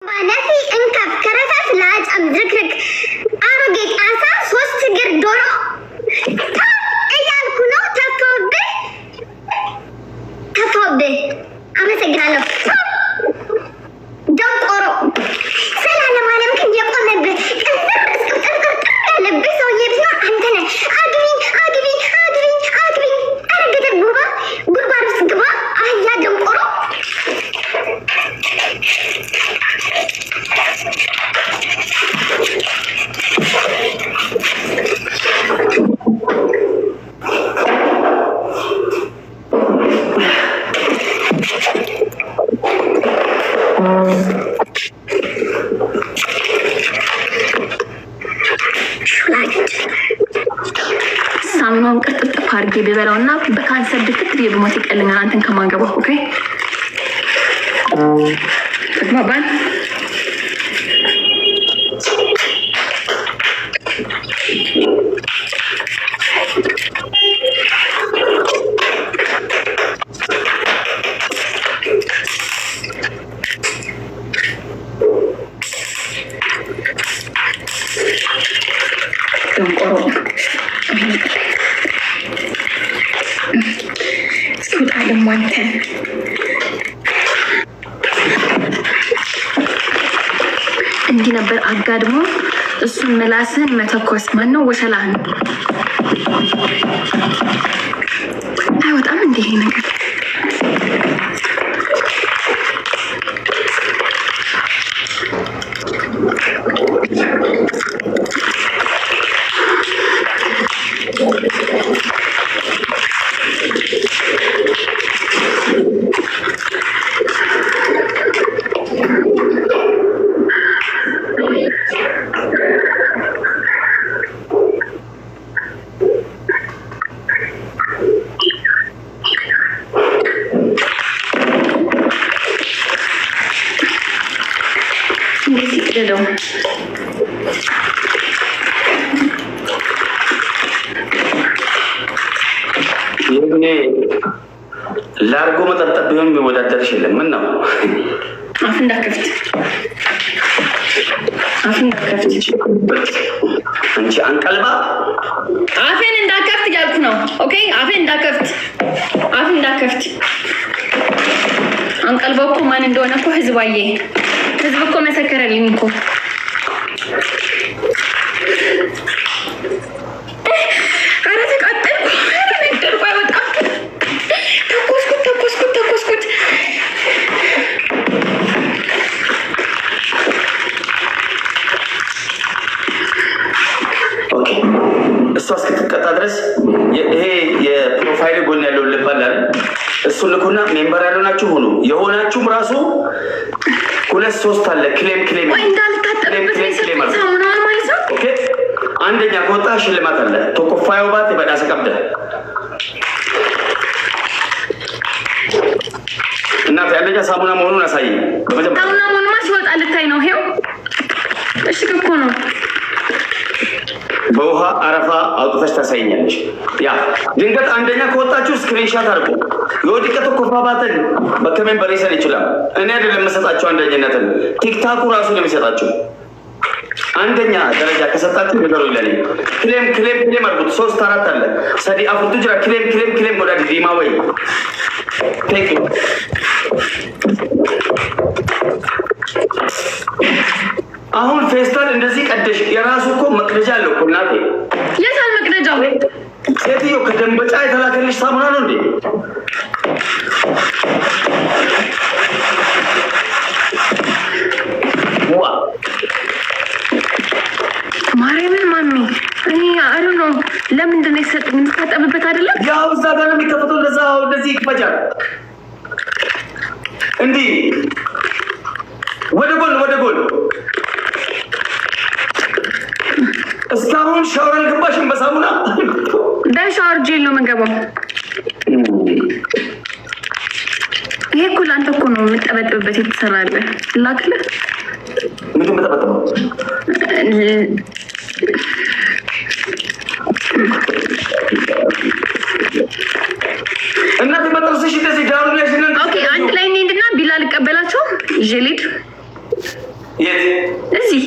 نفي انكف كرفف لاج ام ذكرك ارجيك اسا ሶስት እግር ዶሮ እያልኩ ነው። ተፈወደ አመሰግናለሁ። ደንቆሮ ሰላም አለም ግን የቆመበት ያለበት ሰውዬ ቢሆን አንተ ነህ። አግቢ አረገደ ጉባ ጉድጓድ ውስጥ ግባ አህያ ደንቆሮ። ሳምኖን ቅጥጥፍ አድርጌ ብበላውና በካንሰር ድክት ብዬ በሞት ይቀልኛል አንተን ከማንገባው። ኦኬ ተግባባን? ደንቆሮ ስውጣ ደግሞ አንተ እንዲህ ነበር አጋድሞ እሱን ምላስን መተኮስ። ማን ነው ወሰላህን አይወጣም እንዲህ ነገር ሄደው ይሄ ላርጎ መጠጣት ቢሆን የሚወዳደርሽ የለም። ምን ነው አፍ እንዳከፍት አንቺ አንቀልባ አፌን እንዳከፍት እያልኩ ነው። ኦኬ አፌን እንዳከፍት አንቀልባው እኮ ማን እንደሆነ እኮ ህዝብ እኮ መሰከረልኝ እኮ። ኧረ ተቃጠልኩ አይወጣም። ተኮስኩት ኦኬ እሷ እስክትቀጣ ድረስ ይሄ የፕሮፋይል ጎን ያለው ልባል አይደል? እሱን ልኩና ሜምበር ያልሆናችሁ ሁኑ። የሆናችሁም ራሱ 2-3 አለ ክሌም ወይ እንዳልታጠብበት ሳሙና ማለት ነው። ኦኬ አንደኛ ከወጣ ሽልማት አለ። ተቆፋዩ ባት በዳሰ ቀብደ እና ያለኛ ሳሙና መሆኑን አሳይ። ሳሙና መሆኑን ሲወጣ ልታይ ነው። ይሄው እሺ እኮ ነው። በውሃ አረፋ አውጥተሽ ታሳይኛለሽ። ያ ድንገት አንደኛ ከወጣችሁ ስክሪንሻት አድርጉ። የወድቀት ኮፋባትን በከመን በሬሰን ይችላል። እኔ አይደለም መሰጣችሁ አንደኛነትን ቲክታኩ ራሱ ነው የሚሰጣችሁ። አንደኛ ደረጃ ከሰጣችሁ ነገሩ ይለኔ ክሌም አድርጉት። 3-4 አለ ሰዲ አፍርቱ ጅራ ክሌም ወዳ ዲማ ወይ ቴንክ ዩ አሁን ፌስታል እንደዚህ ቀደሽ የራሱ እኮ መቅደጃ አለው እኮ እናቴ። የታል መቅደጃው? ሴትዮ ከደንበጫ የተላከልሽ ሳሙና ነው እንዴ? ዋ ማርያምን ማሚ እኔ አሩ ነው። ለምንድን ነው የሰጠኝ? የምታጠብበት አይደለም? ያው እዛ ጋር የሚከፈተው እንደዚህ ይፈጃል። እንዲህ ወደ ጎን እስካሁን ሻወር አልገባሽም? በሳሙና በሻወር ጄል ነው የምገባው። ይሄ እኮ ለአንተ እኮ ነው የምጠበጥብበት የተሰራለ ላክልህ። ምንድን የምጠበጥበው? እናቴ መጥረስሽ እንደዚህ ዳሩ ላይ ኦኬ አንድ ላይ እንሂድና ቢላ ልቀበላቸው ይዤ ልሂድ። የት? እዚህ